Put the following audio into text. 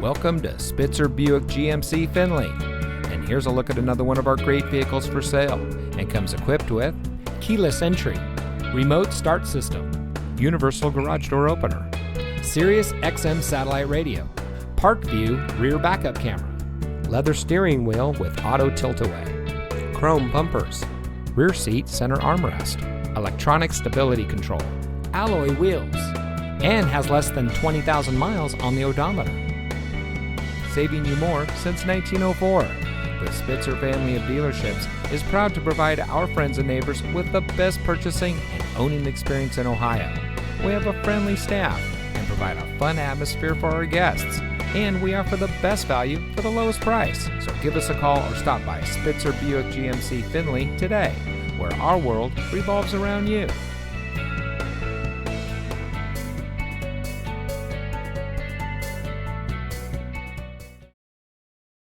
Welcome to Spitzer Buick GMC Findlay. And here's a look at another one of our great vehicles for sale, and comes equipped with keyless entry, remote start system, universal garage door opener, Sirius XM satellite radio, park view rear backup camera, leather steering wheel with auto tilt-away, chrome bumpers, rear seat center armrest, electronic stability control, alloy wheels, and has less than 20,000 miles on the odometer. Saving you more since 1904. The Spitzer family of dealerships is proud to provide our friends and neighbors with the best purchasing and owning experience in Ohio. We have a friendly staff and provide a fun atmosphere for our guests. And we offer the best value for the lowest price. So give us a call or stop by Spitzer Buick GMC Findlay today, where our world revolves around you.